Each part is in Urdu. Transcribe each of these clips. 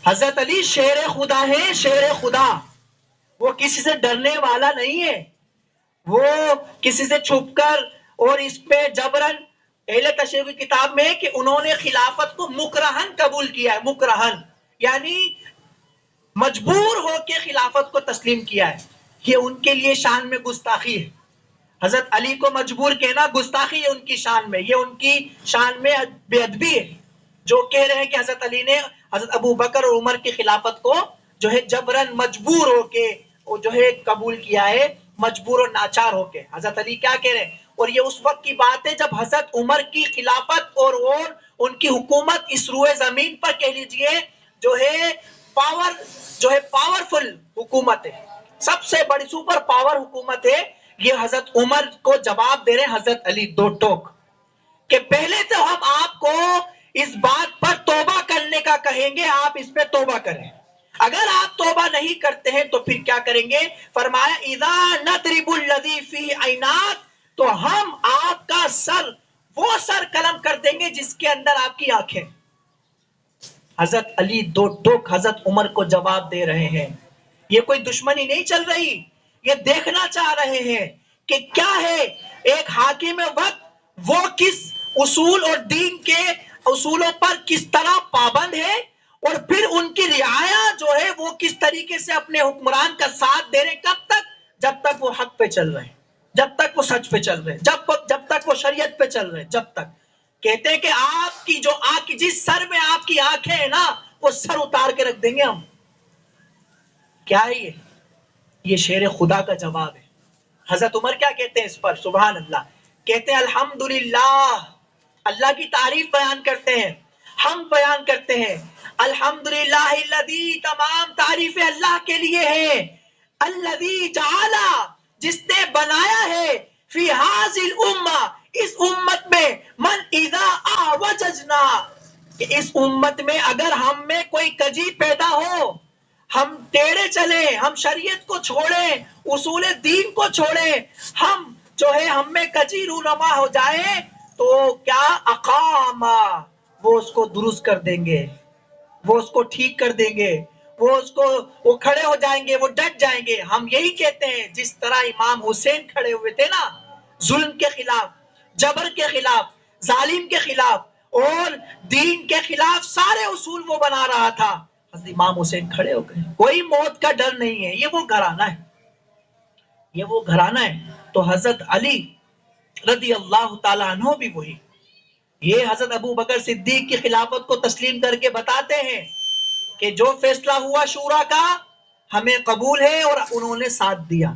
حضرت علی شیر خدا ہے، شیر خدا. وہ کسی سے ڈرنے والا نہیں ہے، وہ کسی سے چھپ کر اور اس پہ جبرن. اہل تشیع کی کتاب میں ہے کہ انہوں نے خلافت کو مکرہن قبول کیا ہے، مکرہن یعنی مجبور ہو کے خلافت کو تسلیم کیا ہے. یہ ان کے لیے شان میں گستاخی ہے. حضرت علی کو مجبور کہنا گستاخی ہے ان کی شان میں، یہ ان کی شان میں بے ادبی ہے. جو کہہ رہے ہیں کہ حضرت علی نے حضرت ابو بکر اور عمر کی خلافت کو جو ہے جبرن مجبور ہو کے جو ہے قبول کیا ہے، مجبور اور ناچار ہو کے. حضرت علی کیا کہہ رہے ہیں؟ اور یہ اس وقت کی بات ہے جب حضرت عمر کی خلافت اور ان کی حکومت اس روئے زمین پر کہہ لیجئے جو ہے پاورفل حکومت ہے، سب سے بڑی سپر پاور حکومت ہے. یہ حضرت عمر کو جواب دے رہے حضرت علی دو ٹوک کہ پہلے تو ہم آپ کو اس بات پر توبہ کرنے کا کہیں گے، آپ اس پہ توبہ کریں. اگر آپ توبہ نہیں کرتے ہیں تو پھر کیا کریں گے؟ فرمایا اذا نضرب الذی فی عینات، تو ہم آپ کا سر، وہ سر قلم کر دیں گے جس کے اندر آپ کی آنکھیں. حضرت علی دو ٹوک حضرت عمر کو جواب دے رہے ہیں. یہ کوئی دشمنی نہیں چل رہی، یہ دیکھنا چاہ رہے ہیں کہ کیا ہے ایک حاکم وقت وہ کس اصول اور دین کے اصولوں پر کس طرح پابند ہے، اور پھر ان کی رعایا جو ہے وہ کس طریقے سے اپنے حکمران کا ساتھ دے رہے. کب تک؟ جب تک وہ حق پہ چل رہے ہیں، جب تک وہ سچ پہ چل رہے ہیں، جب تک وہ شریعت پہ چل رہے ہیں. جب تک کہتے ہیں کہ آپ کی جو آنکھ، جس سر میں آپ کی آنکھیں ہیں نا، وہ سر اتار کے رکھ دیں گے ہم. کیا ہے یہ شیر خدا کا جواب ہے. حضرت عمر کیا کہتے ہیں اس پر؟ سبحان اللہ. کہتے ہیں الحمدللہ، اللہ کی تعریف بیان کرتے ہیں، ہم بیان کرتے ہیں الحمدللہ الذی، تمام تعریفیں اللہ کے لیے ہیں، الذی جعل، جس نے بنایا ہے، فی ھذی الامہ، اس امت میں، من اذا اعوججنا، کہ اس امت میں اگر ہم میں کوئی کجی پیدا ہو، ہم ٹیڑے چلیں، ہم شریعت کو چھوڑیں، اصول دین کو چھوڑیں، ہم جو ہے ہم میں کجی رونما ہو جائے، تو کیا اقام، وہ اس کو درست کر دیں گے، وہ اس کو ٹھیک کر دیں گے، وہ کھڑے ہو جائیں گے، وہ ڈٹ جائیں گے. ہم یہی کہتے ہیں جس طرح امام حسین کھڑے ہوئے تھے نا، ظلم کے خلاف، جبر کے خلاف، ظالم کے خلاف اور دین کے خلاف سارے اصول وہ بنا رہا تھا. حضرت امام حسین کھڑے ہو گئے. کوئی موت کا ڈر نہیں ہے. یہ وہ گھرانہ ہے، یہ وہ گھرانہ ہے. تو حضرت علی رضی اللہ تعالیٰ عنہ بھی وہی. یہ حضرت ابو بکر صدیق کی خلافت کو تسلیم کر کے بتاتے ہیں کہ جو فیصلہ ہوا شورا کا ہمیں قبول ہے، اور انہوں نے ساتھ دیا.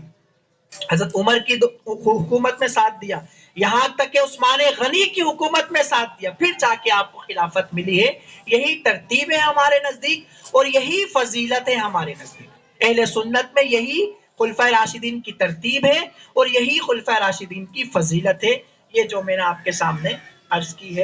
حضرت عمر کی حکومت میں ساتھ دیا، یہاں تک کہ عثمان غنی کی حکومت میں ساتھ دیا، پھر جا کے آپ کو خلافت ملی ہے. یہی ترتیب ہے ہمارے نزدیک، اور یہی فضیلت ہے ہمارے نزدیک. اہل سنت میں یہی خلفائے راشدین کی ترتیب ہے، اور یہی خلفائے راشدین کی فضیلت ہے. یہ جو میں نے آپ کے سامنے عرض کی ہے.